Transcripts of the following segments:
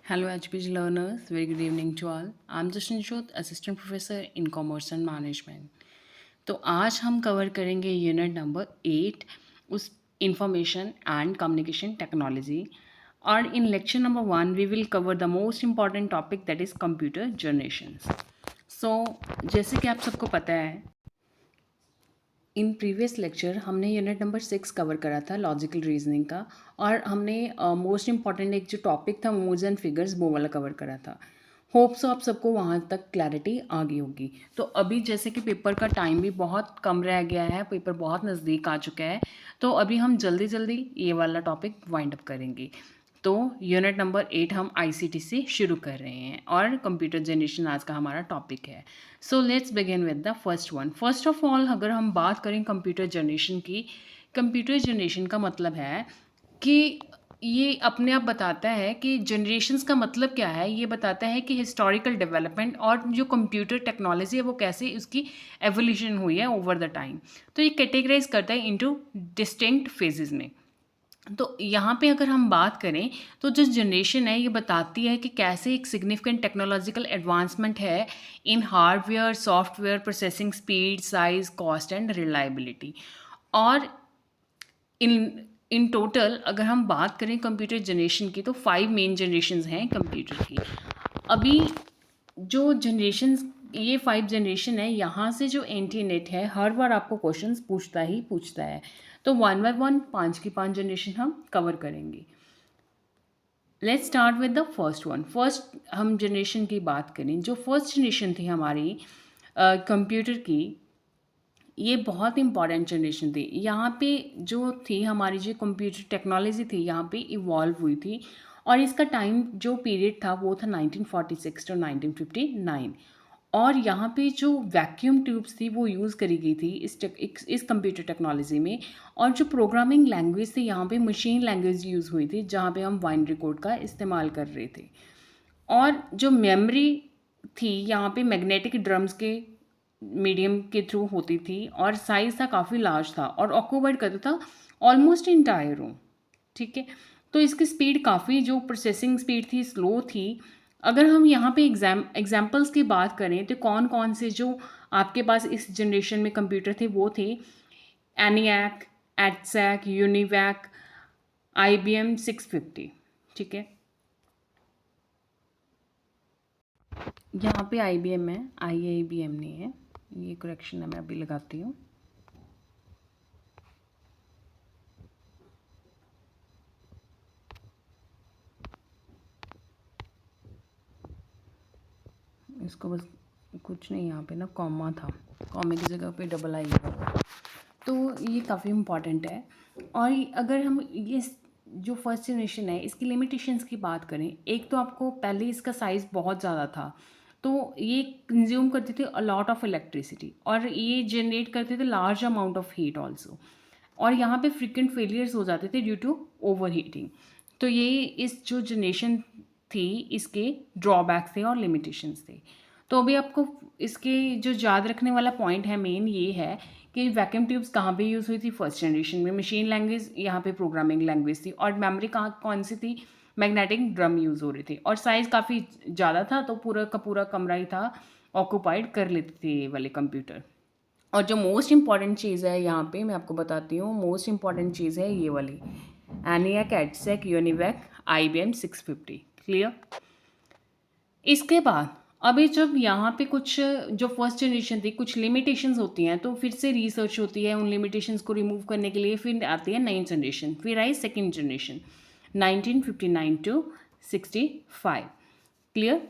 Hello HPG learners, very good evening to all. I'm Jashanjot, Assistant Professor in Commerce and Management. तो आज हम cover करेंगे unit number 8 उस information and communication technology और in lecture number 1 we will cover the most important topic that is computer generations. So जैसे कि आप सबको पता है इन प्रीवियस लेक्चर हमने यूनिट नंबर 6 कवर करा था लॉजिकल रीजनिंग का और हमने मोस्ट इम्पॉर्टेंट एक जो टॉपिक था मोड्स एंड फिगर्स वो वाला कवर करा था. होप सो आप सबको वहाँ तक क्लैरिटी आ गई होगी. तो अभी जैसे कि पेपर का टाइम भी बहुत कम रह गया है, पेपर बहुत नज़दीक आ चुका है, तो अभी हम जल्दी जल्दी ये वाला टॉपिक वाइंड अप करेंगे. तो यूनिट नंबर 8 हम आईसीटी से शुरू कर रहे हैं और कंप्यूटर जनरेशन आज का हमारा टॉपिक है. So let's begin with the first one. First of all अगर हम बात करें कंप्यूटर जनरेशन की, कंप्यूटर जनरेशन का मतलब है कि ये अपने आप बताता है कि जनरेशन्स का मतलब क्या है. ये बताता है कि हिस्टोरिकल डेवलपमेंट और जो कंप्यूटर टेक्नोलॉजी है वो कैसे उसकी एवोल्यूशन हुई है ओवर द टाइम. तो ये कैटेगराइज करता है इनटू डिस्टिंक्ट फेजेस में. तो यहाँ पे अगर हम बात करें तो जो जनरेशन है ये बताती है कि कैसे एक सिग्निफिकेंट टेक्नोलॉजिकल एडवांसमेंट है in hardware, software, processing speed, size, cost and reliability. और इन इन टोटल अगर हम बात करें कंप्यूटर जनरेशन की तो 5 मेन जनरेशन्स हैं कंप्यूटर की. अभी जो जनरेशन्स ये 5 जनरेशन है, यहाँ से जो एंटी नेट है हर बार आपको क्वेश्चंस पूछता ही पूछता है. तो वन बाय वन 5 की 5 जनरेशन हम कवर करेंगे. Let's start with the first one. First हम जनरेशन की बात करें, जो फर्स्ट जनरेशन थी हमारी कंप्यूटर की, ये बहुत इंपॉर्टेंट जनरेशन थी. यहाँ पे जो थी हमारी जो कंप्यूटर टेक्नोलॉजी थी यहाँ पे इवॉल्व हुई थी और इसका टाइम जो पीरियड था वो था 1946 टू 1959. और यहाँ पे जो वैक्यूम ट्यूब्स थी वो यूज़ करी गई थी इस कंप्यूटर टेक्नोलॉजी में. और जो प्रोग्रामिंग लैंग्वेज थी यहाँ पे मशीन लैंग्वेज यूज़ हुई थी जहाँ पे हम बाइनरी कोड का इस्तेमाल कर रहे थे. और जो मेमोरी थी यहाँ पे मैग्नेटिक ड्रम्स के मीडियम के थ्रू होती थी और साइज़ था काफ़ी लार्ज था और ऑक्यूपाइड करता था ऑलमोस्ट इंटायर रूम. ठीक है. तो इसकी स्पीड काफ़ी जो प्रोसेसिंग स्पीड थी स्लो थी. अगर हम यहाँ पे एग्जाम्पल्स की बात करें तो कौन कौन से जो आपके पास इस जनरेशन में कंप्यूटर थे वो थे एनियाक, एटसैक, यूनिवैक, IBM 650. ठीक है. यहाँ पे IBM है, IBM नहीं है. ये करेक्शन है, मैं अभी लगाती हूँ. इसको बस कुछ नहीं, यहाँ पे ना कॉमा था, कॉमे की जगह पे डबल आई लगा. तो ये काफ़ी इम्पॉर्टेंट है. और अगर हम ये जो फर्स्ट जनरेशन है इसकी लिमिटेशंस की बात करें, एक तो आपको पहले इसका साइज़ बहुत ज़्यादा था तो ये कंज्यूम करते थे अ लॉट ऑफ इलेक्ट्रिसिटी और ये जनरेट करते थे large amount of heat also. और यहाँ पे फ्रिक्वेंट फेलियर्स हो जाते थे ड्यू टू ओवर हीटिंग. तो ये इस जो जनरेशन थी इसके ड्रॉबैक्स थे और लिमिटेशंस थे. तो अभी आपको इसके जो याद रखने वाला पॉइंट है मेन ये है कि वैक्यूम ट्यूब्स कहाँ पे यूज़ हुई थी फर्स्ट जनरेशन में. मशीन लैंग्वेज यहाँ पे प्रोग्रामिंग लैंग्वेज थी और मेमोरी कहाँ कौन सी थी, मैग्नेटिक ड्रम यूज़ हो रही थी और साइज़ काफ़ी ज़्यादा था तो पूरा का पूरा कमरा ही था ऑक्यूपाइड कर लेते थे ये वाले कंप्यूटर. और जो मोस्ट इम्पॉर्टेंट चीज़ है यहाँ पे मैं आपको बताती हूँ, मोस्ट इम्पॉर्टेंट चीज़ है ये वाली एनियाक, एटसेक, यूनिवैक, IBM 650. क्लियर. इसके बाद अभी जब यहाँ पे कुछ जो फर्स्ट जनरेशन थी कुछ लिमिटेशंस होती हैं तो फिर से रिसर्च होती है उन लिमिटेशंस को रिमूव करने के लिए. फिर आती है नई जनरेशन, फिर आई सेकेंड जनरेशन 1959 टू 65. क्लियर.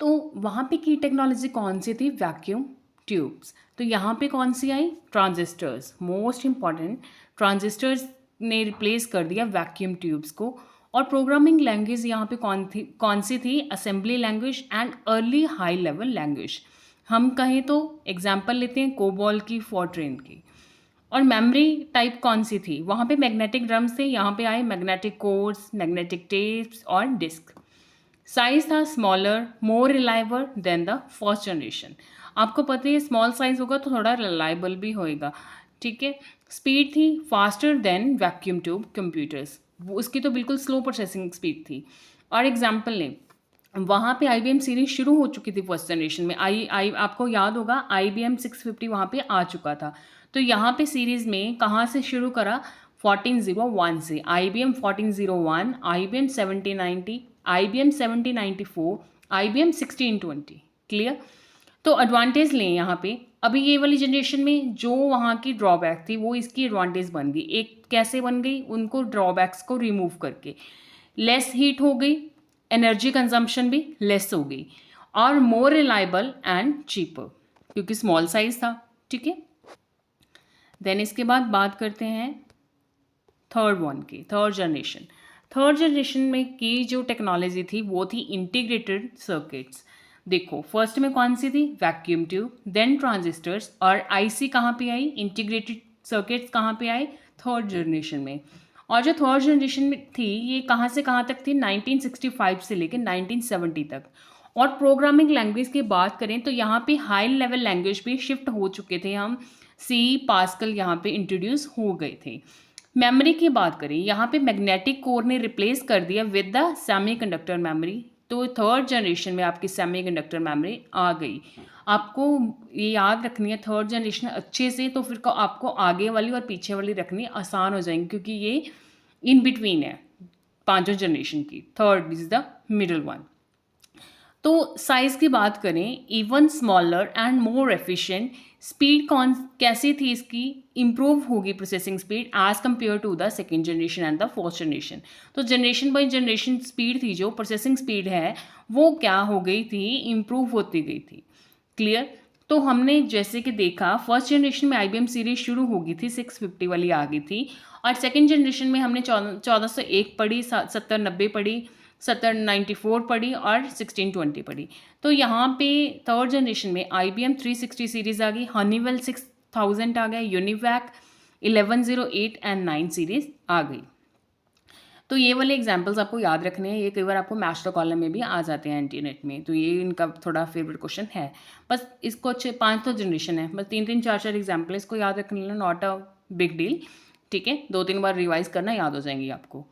तो वहाँ पे की टेक्नोलॉजी कौन सी थी, वैक्यूम ट्यूब्स. तो यहाँ पे कौन सी आई, ट्रांजिस्टर्स. मोस्ट इम्पॉर्टेंट, ट्रांजिस्टर्स ने रिप्लेस कर दिया वैक्यूम ट्यूब्स को. और प्रोग्रामिंग लैंग्वेज यहाँ पे कौन सी थी, assembly language and early high level language. हम कहें तो एग्जाम्पल लेते हैं कोबॉल की, फॉर्ट्रेन की. और मेमोरी टाइप कौन सी थी, वहाँ पे मैग्नेटिक ड्रम्स थे, यहाँ पे आए मैग्नेटिक कोड्स, मैग्नेटिक टेप्स और डिस्क. साइज था smaller, more reliable then the first generation. आपको पता है स्मॉल साइज होगा तो थोड़ा रिलायबल भी होएगा. ठीक है. स्पीड थी faster than vacuum tube computers, उसकी तो बिल्कुल स्लो प्रोसेसिंग स्पीड थी. और एग्जाम्पल लें, वहाँ पे IBM सीरीज शुरू हो चुकी थी फर्स्ट जनरेशन में। आपको याद होगा IBM 650 वहाँ पे आ चुका था। तो यहाँ पे सीरीज़ में कहाँ से शुरू करा, 1401 से, IBM 1401, IBM 7090, IBM 7094, IBM 1620। Clear. तो एडवांटेज लें यहाँ पे, अभी ये वाली जनरेशन में जो वहाँ की ड्रॉबैक थी वो इसकी एडवांटेज बन गई। एक कैसे बन गई, उनको ड्रॉबैक्स को रिमूव करके, लेस हीट हो गई, एनर्जी कंजम्पशन भी लेस हो गई, और मोर रिलायबल एंड चीपर, क्योंकि स्मॉल साइज था। ठीक है। देन इसके बाद बात करते हैं थर्ड वन की, थर्ड जनरेशन। थर्ड जनरेशन में की जो टेक्नोलॉजी थी वो थी इंटीग्रेटेड सर्किट्स। देखो फर्स्ट में कौन सी थी, वैक्यूम ट्यूब, देन ट्रांजिस्टर्स, और आईसी कहाँ पे आई, इंटीग्रेटेड सर्किट्स कहाँ पे आए, थर्ड जनरेशन में। और जो थर्ड जनरेशन में थी ये कहाँ से कहाँ तक थी, 1965 से लेकर 1970 तक। और प्रोग्रामिंग लैंग्वेज की बात करें तो यहाँ पे हाई लेवल लैंग्वेज पे शिफ्ट हो चुके थे हम, सी पास्कल यहाँ पे इंट्रोड्यूस हो गए थे। मेमोरी की बात करें, यहाँ पे मैग्नेटिक कोर ने रिप्लेस कर दिया विद द सेमीकंडक्टर मेमोरी। तो थर्ड जनरेशन में आपकी सेमीकंडक्टर मेमोरी आ गई। आपको ये याद रखनी है थर्ड जनरेशन अच्छे से, तो फिर आपको आगे वाली और पीछे वाली रखनी आसान हो जाएंगी, क्योंकि ये इन बिटवीन है पांचों जनरेशन की। Third is the middle one. तो साइज़ की बात करें, even smaller and more efficient. Speed कौन कैसी थी इसकी, इम्प्रूव होगी processing speed as compare to the second generation and the fourth generation. तो जनरेशन बाई जनरेशन स्पीड थी, जो प्रोसेसिंग स्पीड है वो क्या हो गई थी, इम्प्रूव होती गई थी। क्लियर। तो हमने जैसे कि देखा फर्स्ट जनरेशन में IBM सीरीज शुरू हो गई थी, 650 वाली आ गई थी, और सेकेंड जनरेशन में हमने 1401 पढ़ी, 7090 पढ़ी, 7094 पढ़ी और 1620 पढ़ी। तो यहाँ पे थर्ड जनरेशन में IBM 360 सीरीज आ गई, हनीवेल 6000 आ गया, यूनिवैक 1108 एंड 9 सीरीज आ गई। तो ये वाले एग्जाम्पल्स आपको याद रखने हैं, ये कई बार आपको मैच द कॉलम में भी आ जाते हैं एंटीनेट में, तो ये इनका थोड़ा फेवरेट क्वेश्चन है। बस इसको अच्छे 5 तो जनरेशन है, बस 3 4 एग्जाम्पल इसको याद रख लेना, नॉट अ बिग डील। ठीक है, 2-3 बार रिवाइज करना, याद हो जाएंगी आपको।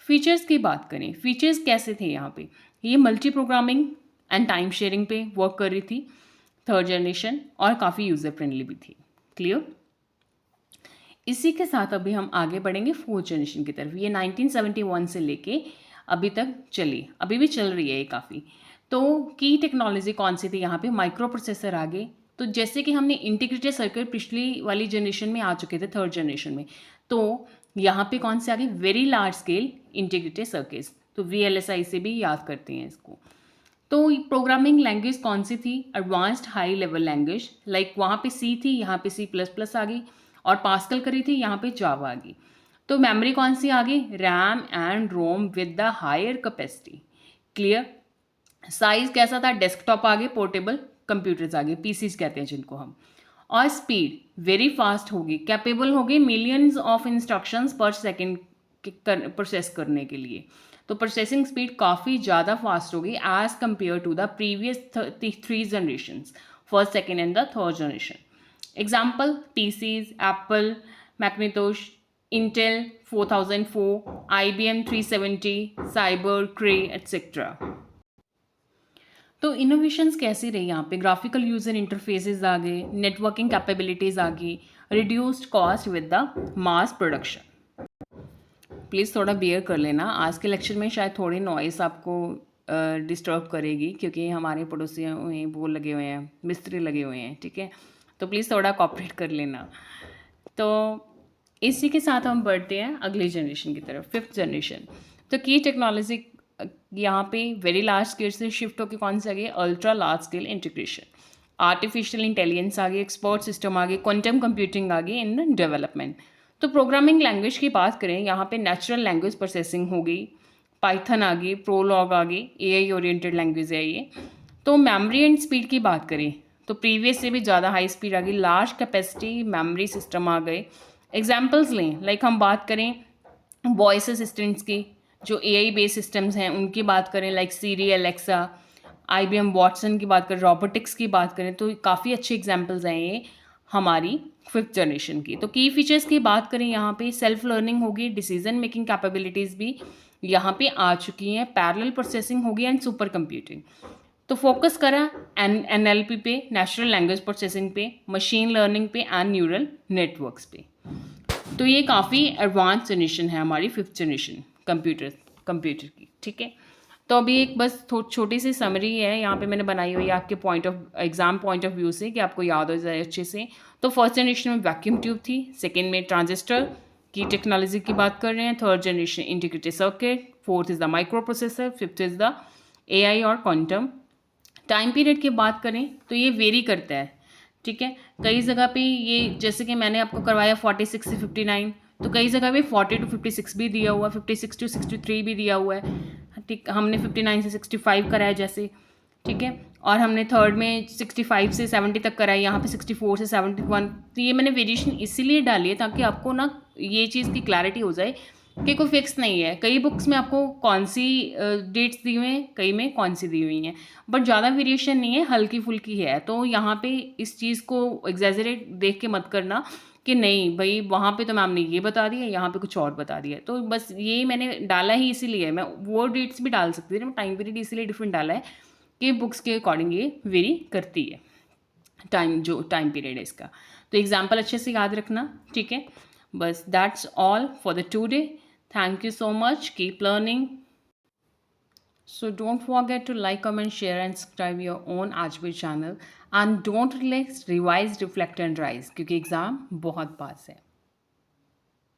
फीचर्स की बात करें, फीचर्स कैसे थे यहाँ पे, ये multi programming and time sharing पे वर्क कर रही थी थर्ड जनरेशन, और काफ़ी यूज़र फ्रेंडली भी थी। क्लियर। इसी के साथ अभी हम आगे बढ़ेंगे फोर्थ जनरेशन की तरफ। ये 1971 से लेके अभी तक चली, अभी भी चल रही है ये काफ़ी। तो की टेक्नोलॉजी कौन सी थी यहाँ पे, माइक्रो प्रोसेसर आ गए। तो जैसे कि हमने इंटीग्रेटेड सर्किट पिछली वाली जनरेशन में आ चुके थे थर्ड जनरेशन में, तो यहाँ पे कौन से आ गए, very large scale integrated circuits. तो VLSI से भी याद करते हैं इसको। तो प्रोग्रामिंग लैंग्वेज कौन सी थी, advanced high level language, like वहाँ पे C थी, यहाँ पे C++ आ गई, और पास्कल करी थी, यहाँ पे जावा आ गई। तो मेमोरी कौन सी आ गई, RAM and ROM with the higher capacity. Clear. Size कैसा था, डेस्कटॉप आ गए, पोर्टेबल कंप्यूटर्स आ गए, PCs कहते हैं जिनको हम। और स्पीड वेरी फास्ट होगी, कैपेबल होगी मिलियंस ऑफ इंस्ट्रक्शंस पर सेकेंड प्रोसेस करने के लिए। तो प्रोसेसिंग स्पीड काफ़ी ज़्यादा फास्ट होगी as compare to the previous 3 generation, first second and the third generation. Example, PCs, Apple Macintosh, Intel 4004, IBM 370, Cyber, Cray etcetera. तो इनोवेशंस कैसी रही यहाँ पे, ग्राफिकल यूजर इंटरफेसेस आ गए, नेटवर्किंग कैपेबिलिटीज़ आ गई, reduced cost with the mass production. Please थोड़ा beer कर लेना, आज के लेक्चर में शायद थोड़ी नॉइस आपको डिस्टर्ब करेगी, क्योंकि हमारे पड़ोसियों में वो लगे हुए हैं, मिस्त्री लगे हुए हैं। ठीक है, तो प्लीज़ थोड़ा कॉपरेट कर लेना। तो इसी के साथ हम बढ़ते हैं अगली जनरेशन की तरफ, फिफ्थ जनरेशन। तो की टेक्नोलॉजी यहाँ पे वेरी लार्ज स्केल से शिफ्ट होकर कौन सा आ गई, ultra large scale integration, artificial intelligence आ गई, एक्सपर्ट सिस्टम आ गई, क्वांटम कंप्यूटिंग आ गई इन डेवलपमेंट। तो प्रोग्रामिंग लैंग्वेज की बात करें, यहाँ पे नेचुरल लैंग्वेज प्रोसेसिंग हो गई, पाइथन आ गई, प्रोलॉग आ गई, AI ओरिएंटेड लैंग्वेज है ये। तो मेमोरी एंड स्पीड की बात करें तो प्रीवियस से भी ज़्यादा हाई स्पीड आ गई, लार्ज कैपेसिटी मेमोरी सिस्टम आ गए। एग्जाम्पल्स लें, लाइक हम बात करें वॉइस असिस्टेंट्स की, जो AI बेस्ड सिस्टम्स हैं उनकी बात करें, लाइक सीरी, एलेक्सा, IBM वॉटसन की बात करें, रोबोटिक्स की बात करें, तो काफ़ी अच्छे एग्जाम्पल्स हैं ये हमारी फिफ्थ जनरेशन की। तो की फीचर्स की बात करें, यहाँ पे सेल्फ लर्निंग होगी, डिसीजन मेकिंग कैपेबिलिटीज़ भी यहाँ पे आ चुकी हैं, पैरेलल प्रोसेसिंग होगी एंड सुपर कंप्यूटिंग। तो फोकस करा NLP पे, नेचुरल लैंग्वेज प्रोसेसिंग पे, मशीन लर्निंग पे एंड न्यूरल नेटवर्क्स पे। तो ये काफ़ी एडवांस जनरेशन है हमारी 5th जनरेशन कंप्यूटर की, ठीक है। तो अभी एक बस छोटी सी समरी है यहाँ पे मैंने बनाई हुई है आपके एग्जाम पॉइंट ऑफ व्यू से, कि आपको याद हो जाए अच्छे से। तो फर्स्ट जनरेशन में वैक्यूम ट्यूब थी, सेकेंड में ट्रांजिस्टर की टेक्नोलॉजी की बात कर रहे हैं, third generation integrated circuit, fourth is the micro processor, fifth is the AI और क्वांटम। टाइम पीरियड की बात करें तो ये वेरी करता है, ठीक है। कई जगह पे ये, जैसे कि मैंने आपको करवाया 46 से 59, तो कई जगह पे 40 to 56 भी दिया हुआ है, 56 to 63 भी दिया हुआ है, ठीक। हमने 59 से 65 कराया जैसे, ठीक है। और हमने थर्ड में 65 से 70 तक कराया, यहाँ पे 64 से 71। तो ये मैंने वेरिएशन इसीलिए डाली है ताकि आपको ना ये चीज़ की क्लैरिटी हो जाए कि कोई फिक्स नहीं है। कई बुक्स में आपको कौन सी डेट्स दी हुई हैं, कई में कौन सी दी हुई हैं, बट ज़्यादा वेरिएशन नहीं है, हल्की फुल्की है। तो यहाँ पे इस चीज़ को एग्जैजरेट देख के मत करना कि नहीं भाई वहाँ पे तो मैम ने ये बता दिया, यहाँ पे कुछ और बता दिया। तो बस ये मैंने डाला ही इसीलिए, मैं वो डेट्स भी डाल सकती थी, मैं टाइम पीरियड इसीलिए डिफरेंट डाला है कि बुक्स के अकॉर्डिंग ये वेरी करती है, जो टाइम पीरियड है इसका। तो एग्जाम्पल अच्छे से याद रखना, ठीक है। बस that's all for the today. Thank you so much. Keep learning. So don't forget to like, comment, share and subscribe your own Ajbir channel. And don't relax, revise, reflect and rise, क्योंकि exam बहुत पास है।